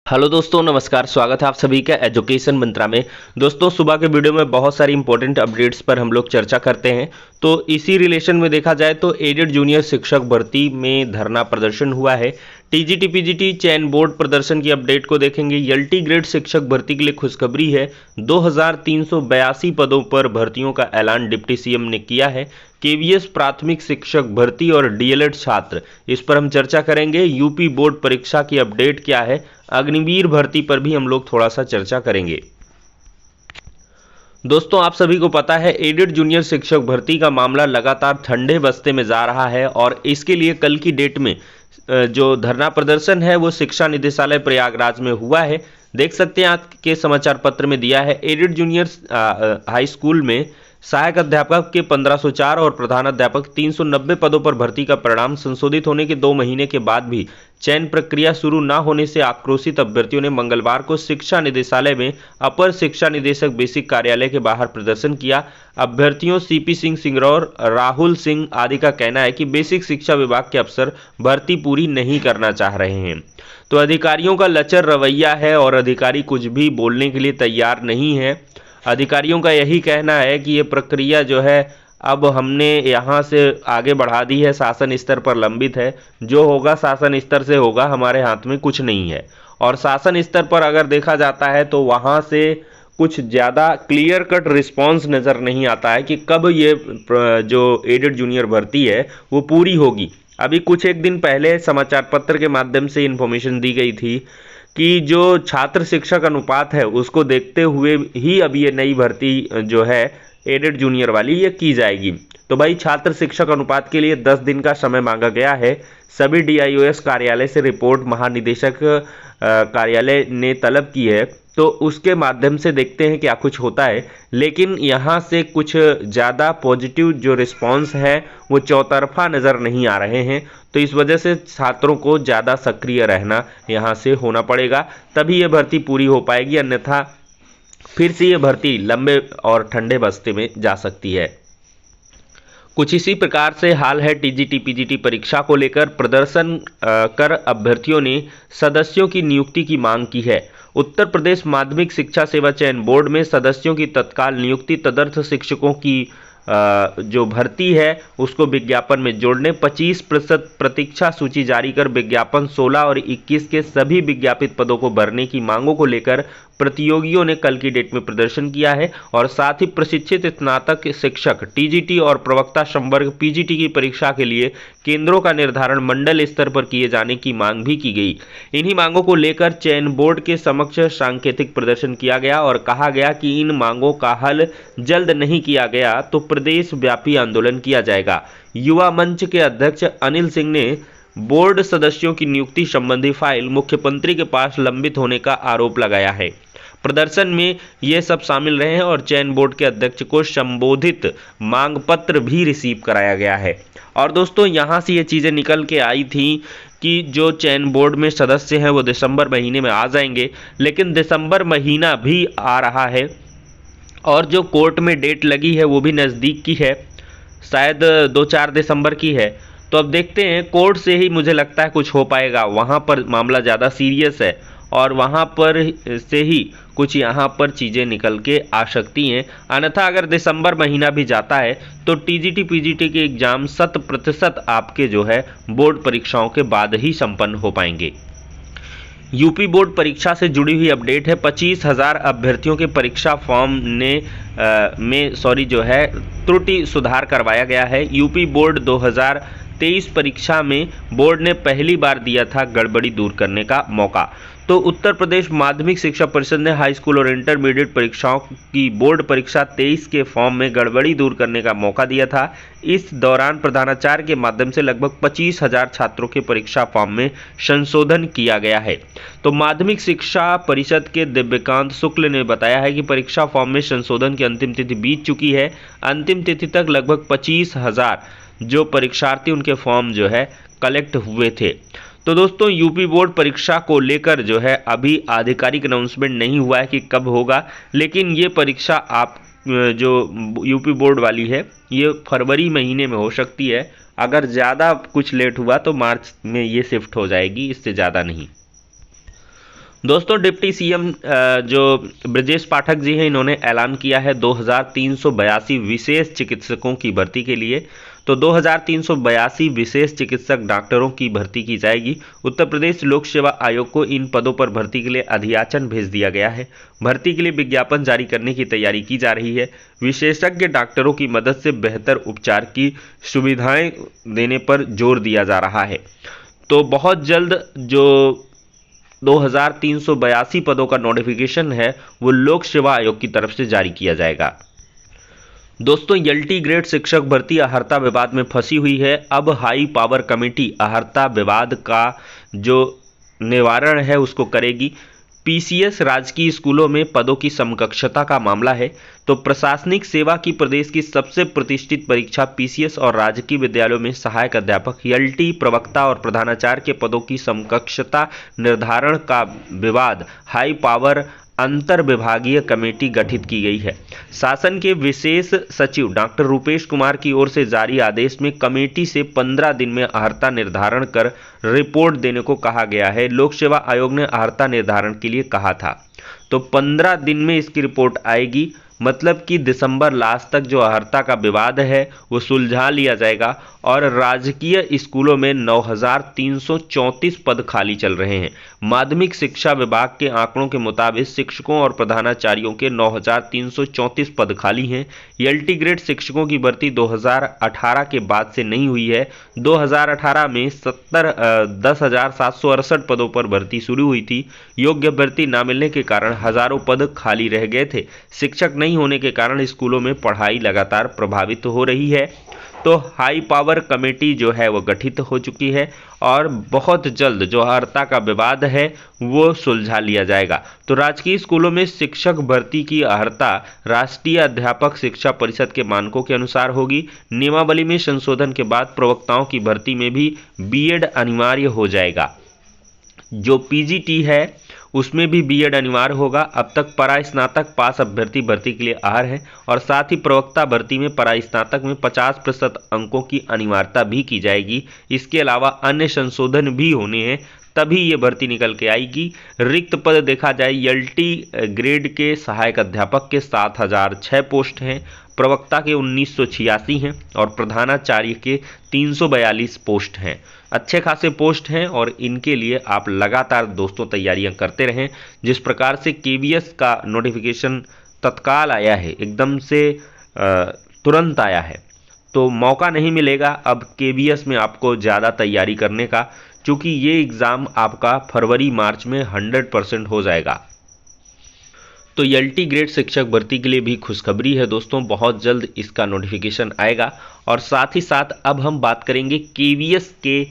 Hello दोस्तों, नमस्कार। स्वागत है आप सभी का एजुकेशन मंत्रा में। दोस्तों, सुबह के वीडियो में बहुत सारी इंपॉर्टेंट अपडेट्स पर हम लोग चर्चा करते हैं। तो इसी रिलेशन में देखा जाए तो एडेड जूनियर शिक्षक भर्ती में धरना प्रदर्शन हुआ है। टीजीटी पीजीटी चयन बोर्ड प्रदर्शन की अपडेट को देखेंगे। एलटी ग्रेड शिक्षक भर्ती के लिए खुशखबरी है। 2382 पदों पर भर्तियों का ऐलान डिप्टी सीएम ने किया है। केवीएस प्राथमिक शिक्षक भर्ती और डीएलएड छात्र, इस पर हम चर्चा करेंगे। यूपी बोर्ड परीक्षा की अपडेट क्या है, अग्निवीर भर्ती पर भी हम लोग थोड़ा सा चर्चा करेंगे। दोस्तों, आप सभी को पता है एडेड जूनियर शिक्षक भर्ती का मामला लगातार ठंडे बस्ते में जा रहा है और इसके लिए कल की डेट में जो धरना प्रदर्शन है वो शिक्षा निदेशालय प्रयागराज में हुआ है। देख सकते हैं आपके समाचार पत्र में दिया है। एडेड जूनियर हाई स्कूल में सहायक अध्यापक के 1504 और प्रधानाध्यापक 390 पदों पर भर्ती का परिणाम संशोधित होने के 2 महीने के बाद भी चयन प्रक्रिया शुरू न होने से आक्रोशित अभ्यर्थियों ने मंगलवार को शिक्षा निदेशालय में अपर शिक्षा निदेशक बेसिक कार्यालय के बाहर प्रदर्शन किया। अभ्यर्थियों सीपी सिंह सिंगरौर, राहुल सिंह आदि का कहना है कि बेसिक शिक्षा विभाग के अफसर भर्ती पूरी नहीं करना चाह रहे हैं। तो अधिकारियों का लचर रवैया है और अधिकारी कुछ भी बोलने के लिए तैयार नहीं है। अधिकारियों का यही कहना है कि ये प्रक्रिया जो है अब हमने यहाँ से आगे बढ़ा दी है, शासन स्तर पर लंबित है। जो होगा शासन स्तर से होगा, हमारे हाथ में कुछ नहीं है। और शासन स्तर पर अगर देखा जाता है तो वहाँ से कुछ ज़्यादा क्लियर कट रिस्पॉन्स नज़र नहीं आता है कि कब ये जो एडेड जूनियर भर्ती है वो पूरी होगी। अभी कुछ एक दिन पहले समाचार पत्र के माध्यम से इन्फॉर्मेशन दी गई थी कि जो छात्र शिक्षक अनुपात है उसको देखते हुए ही अब ये नई भर्ती जो है एडेड जूनियर वाली ये की जाएगी। तो भाई, छात्र शिक्षक अनुपात के लिए 10 दिन का समय मांगा गया है। सभी डीआईओएस कार्यालय से रिपोर्ट महानिदेशक कार्यालय ने तलब की है, तो उसके माध्यम से देखते हैं क्या कुछ होता है। लेकिन यहाँ से कुछ ज़्यादा पॉजिटिव जो रिस्पांस है वो चौतरफा नज़र नहीं आ रहे हैं। तो इस वजह से छात्रों को ज़्यादा सक्रिय रहना यहाँ से होना पड़ेगा, तभी ये भर्ती पूरी हो पाएगी। अन्यथा फिर से ये भर्ती लंबे और ठंडे बस्ते में जा सकती है। कुछ इसी प्रकार से हाल है टीजीटी पीजीटी परीक्षा को लेकर। प्रदर्शन कर अभ्यर्थियों ने सदस्यों की नियुक्ति की मांग की है। उत्तर प्रदेश माध्यमिक शिक्षा सेवा चयन बोर्ड में सदस्यों की तत्काल नियुक्ति, तदर्थ शिक्षकों की जो भर्ती है उसको विज्ञापन में जोड़ने, 25% प्रतीक्षा सूची जारी कर विज्ञापन 16 और 21 के सभी विज्ञापित पदों को भरने की मांगों को लेकर प्रतियोगियों ने कल की डेट में प्रदर्शन किया है। और साथ ही प्रशिक्षित स्नातक शिक्षक टीजीटी और प्रवक्ता संवर्ग पीजीटी की परीक्षा के लिए केंद्रों का निर्धारण मंडल स्तर पर किए जाने की मांग भी की गई। इन्हीं मांगों को लेकर चयन बोर्ड के समक्ष सांकेतिक प्रदर्शन किया गया और कहा गया कि इन मांगों का हल जल्द नहीं किया गया तो प्रदेश व्यापी आंदोलन किया जाएगा। युवा मंच के अध्यक्ष अनिल सिंह ने बोर्ड सदस्यों की नियुक्ति संबंधी फाइल मुख्यमंत्री के पास लंबित होने का आरोप लगाया है। प्रदर्शन में ये सब शामिल रहे हैं और चयन बोर्ड के अध्यक्ष को संबोधित मांग पत्र भी रिसीव कराया गया है। और दोस्तों, यहाँ से ये चीज़ें निकल के आई थी कि जो चयन बोर्ड में सदस्य हैं वो दिसंबर महीने में आ जाएंगे, लेकिन दिसंबर महीना भी आ रहा है और जो कोर्ट में डेट लगी है वो भी नज़दीक की है, शायद 2-4 दिसंबर की है। तो अब देखते हैं, कोर्ट से ही मुझे लगता है कुछ हो पाएगा। वहाँ पर मामला ज़्यादा सीरियस है और वहाँ पर से ही कुछ यहाँ पर चीज़ें निकल के आ सकती हैं। अन्यथा अगर दिसंबर महीना भी जाता है तो टीजीटी पीजीटी के एग्ज़ाम 100% आपके जो है बोर्ड परीक्षाओं के बाद ही संपन्न हो पाएंगे। यूपी बोर्ड परीक्षा से जुड़ी हुई अपडेट है। 25,000 अभ्यर्थियों के परीक्षा फॉर्म में जो है त्रुटि सुधार करवाया गया है। यूपी बोर्ड 2023 परीक्षा में बोर्ड ने पहली बार दिया था गड़बड़ी दूर करने का मौका। तो उत्तर प्रदेश माध्यमिक शिक्षा परिषद ने हाई स्कूल और इंटरमीडिएट परीक्षाओं की बोर्ड परीक्षा 23 के फॉर्म में गड़बड़ी दूर करने का मौका दिया था। इस दौरान प्रधानाचार्य के माध्यम से लगभग 25,000 छात्रों के परीक्षा फॉर्म में संशोधन किया गया है। तो माध्यमिक शिक्षा परिषद के दिव्यकांत शुक्ल ने बताया है कि परीक्षा फॉर्म में संशोधन की अंतिम तिथि बीत चुकी है। अंतिम तिथि तक लगभग 25,000 जो परीक्षार्थी उनके फॉर्म जो है कलेक्ट हुए थे। तो दोस्तों, यूपी बोर्ड परीक्षा को लेकर जो है अभी आधिकारिक अनाउंसमेंट नहीं हुआ है कि कब होगा, लेकिन ये परीक्षा आप जो यूपी बोर्ड वाली है ये फरवरी महीने में हो सकती है। अगर ज़्यादा कुछ लेट हुआ तो मार्च में ये शिफ्ट हो जाएगी, इससे ज़्यादा नहीं। दोस्तों डिप्टी सीएम जो ब्रजेश पाठक जी हैं, इन्होंने ऐलान किया है 2382 विशेष चिकित्सकों की भर्ती के लिए। तो 2382 विशेष चिकित्सक डॉक्टरों की भर्ती की जाएगी। उत्तर प्रदेश लोक सेवा आयोग को इन पदों पर भर्ती के लिए अधियाचन भेज दिया गया है। भर्ती के लिए विज्ञापन जारी करने की तैयारी की जा रही है। विशेषज्ञ डॉक्टरों की मदद से बेहतर उपचार की सुविधाएं देने पर जोर दिया जा रहा है। तो बहुत जल्द जो 2382 पदों का नोटिफिकेशन है वो लोक सेवा आयोग की तरफ से जारी किया जाएगा। दोस्तों एलटी ग्रेड शिक्षक भर्ती अहर्ता विवाद में फंसी हुई है। अब हाई पावर कमेटी अहर्ता विवाद का जो निवारण है उसको करेगी। पीसीएस राजकीय स्कूलों में पदों की समकक्षता का मामला है। तो प्रशासनिक सेवा की प्रदेश की सबसे प्रतिष्ठित परीक्षा पीसीएस और राजकीय विद्यालयों में सहायक अध्यापक, एलटी, प्रवक्ता और प्रधानाचार्य के पदों की समकक्षता निर्धारण का विवाद हाई पावर अंतर विभागीय कमेटी गठित की गई है। शासन के विशेष सचिव डॉक्टर रूपेश कुमार की ओर से जारी आदेश में कमेटी से 15 दिन में अहर्ता निर्धारण कर रिपोर्ट देने को कहा गया है। लोक सेवा आयोग ने अहर्ता निर्धारण के लिए कहा था, तो 15 दिन में इसकी रिपोर्ट आएगी। मतलब कि दिसंबर लास्ट तक जो अहर्ता का विवाद है वो सुलझा लिया जाएगा। और राजकीय स्कूलों में 9334 पद खाली चल रहे हैं। माध्यमिक शिक्षा विभाग के आंकड़ों के मुताबिक शिक्षकों और प्रधानाचार्यों के 9334 पद खाली हैं। एलटी ग्रेड शिक्षकों की भर्ती 2018 के बाद से नहीं हुई है। 2018 में 10,768 पदों पर भर्ती शुरू हुई थी। योग्य भर्ती न मिलने के कारण हजारों पद खाली रह गए थे। शिक्षक नहीं होने के कारण स्कूलों में पढ़ाई लगातार प्रभावित हो रही है। तो हाई पावर कमेटी जो है वो गठित हो चुकी है और बहुत जल्द जो अहर्ता का विवाद है वो सुलझा लिया जाएगा। तो राजकीय स्कूलों में शिक्षक भर्ती की अहर्ता राष्ट्रीय अध्यापक शिक्षा परिषद के मानकों के अनुसार होगी। नियमावली में संशोधन के बाद प्रवक्ताओं की भर्ती में भी बीएड अनिवार्य हो जाएगा। जो पीजीटी है उसमें भी बीएड अनिवार्य होगा। अब तक परास्नातक पास अभ्यर्थी भर्ती के लिए अर्ह है और साथ ही प्रवक्ता भर्ती में परास्नातक में 50% अंकों की अनिवार्यता भी की जाएगी। इसके अलावा अन्य संशोधन भी होने हैं, तभी ये भर्ती निकल के आएगी। रिक्त पद देखा जाए एलटी ग्रेड के सहायक अध्यापक के 7006 पोस्ट हैं, प्रवक्ता के 1986 हैं और प्रधानाचार्य के 342 पोस्ट हैं। अच्छे खासे पोस्ट हैं और इनके लिए आप लगातार दोस्तों तैयारियां करते रहें। जिस प्रकार से केवीएस का नोटिफिकेशन तत्काल आया है, एकदम से तुरंत आया है, तो मौका नहीं मिलेगा अब केवीएस में आपको ज़्यादा तैयारी करने का, क्योंकि ये एग्ज़ाम आपका फरवरी मार्च में 100% हो जाएगा। तो एलटी ग्रेड शिक्षक भर्ती के लिए भी खुशखबरी है दोस्तों, बहुत जल्द इसका नोटिफिकेशन आएगा। और साथ ही साथ अब हम बात करेंगे केवीएस के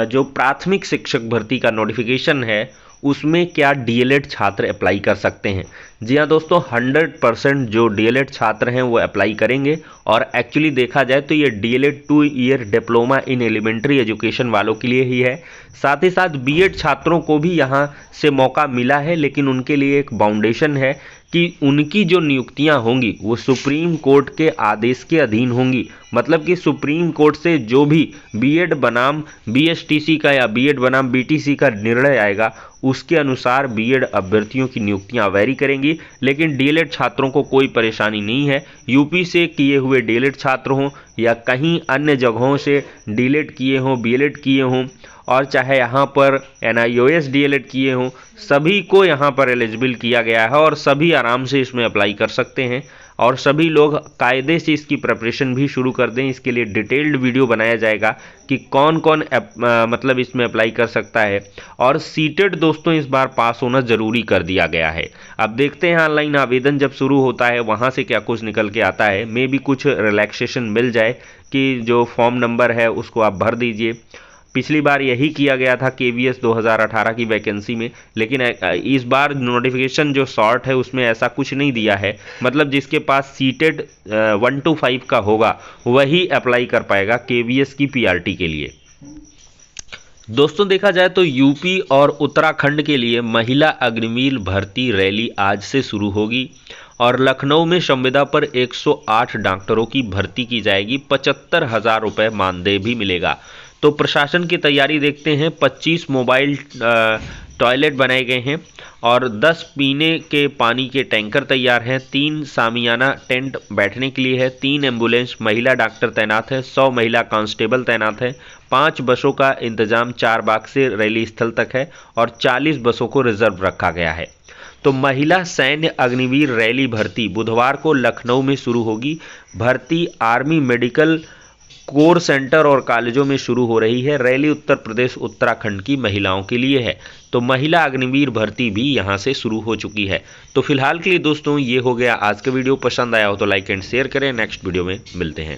जो प्राथमिक शिक्षक भर्ती का नोटिफिकेशन है उसमें क्या डीएलएड छात्र अप्लाई कर सकते हैं। जी हाँ दोस्तों, 100% जो डीएलएड छात्र हैं वो अप्लाई करेंगे। और एक्चुअली देखा जाए तो ये DElEd 2 year diploma in elementary education वालों के लिए ही है। साथ ही साथ बीएड छात्रों को भी यहाँ से मौका मिला है, लेकिन उनके लिए एक बाउंडेशन है कि उनकी जो नियुक्तियां होंगी वो सुप्रीम कोर्ट के आदेश के अधीन होंगी। मतलब कि सुप्रीम कोर्ट से जो भी बीएड बनाम बीएसटीसी का या बीएड बनाम बीटीसी का निर्णय आएगा उसके अनुसार बीएड अभ्यर्थियों की नियुक्तियां वैरी करेंगी। लेकिन डीएलएड छात्रों को कोई परेशानी नहीं है। यूपी से किए हुए डीएलएड छात्र हों या कहीं अन्य जगहों से डीएलएड किए हों, बीएलएड किए हों और चाहे यहाँ पर एनआईओएस डीएलएड किए हों, सभी को यहाँ पर एलिजिबल किया गया है और सभी आराम से इसमें अप्लाई कर सकते हैं। और सभी लोग कायदे से इसकी प्रिपरेशन भी शुरू कर दें। इसके लिए डिटेल्ड वीडियो बनाया जाएगा कि कौन कौन मतलब इसमें अप्लाई कर सकता है। और सीटेट दोस्तों इस बार पास होना ज़रूरी कर दिया गया है। अब देखते हैं ऑनलाइन आवेदन जब शुरू होता है वहाँ से क्या कुछ निकल के आता है। मे भी कुछ रिलैक्सेशन मिल जाए कि जो फॉर्म नंबर है उसको आप भर दीजिए। पिछली बार यही किया गया था केवीएस 2018 की वैकेंसी में, लेकिन इस बार नोटिफिकेशन जो शॉर्ट है उसमें ऐसा कुछ नहीं दिया है। मतलब जिसके पास सीटेड 1 to 5 का होगा वही अप्लाई कर पाएगा केवीएस की पीआरटी के लिए। दोस्तों देखा जाए तो यूपी और उत्तराखंड के लिए महिला अग्निवीर भर्ती रैली आज से शुरू होगी और लखनऊ में संविदा पर 108 डॉक्टरों की भर्ती की जाएगी। 75,000 रुपये मानदेय भी मिलेगा। तो प्रशासन की तैयारी देखते हैं। 25 मोबाइल टॉयलेट बनाए गए हैं और 10 पीने के पानी के टैंकर तैयार हैं, 3 सामियाना टेंट बैठने के लिए है, 3 एम्बुलेंस, महिला डॉक्टर तैनात है, 100 महिला कांस्टेबल तैनात है, 5 बसों का इंतजाम 4 बाग से रैली स्थल तक है और 40 बसों को रिजर्व रखा गया है। तो महिला सैन्य अग्निवीर रैली भर्ती बुधवार को लखनऊ में शुरू होगी। भर्ती आर्मी मेडिकल कोर सेंटर और कॉलेजों में शुरू हो रही है। रैली उत्तर प्रदेश उत्तराखंड की महिलाओं के लिए है। तो महिला अग्निवीर भर्ती भी यहां से शुरू हो चुकी है। तो फिलहाल के लिए दोस्तों ये हो गया आज का वीडियो। पसंद आया हो तो लाइक एंड शेयर करें। नेक्स्ट वीडियो में मिलते हैं।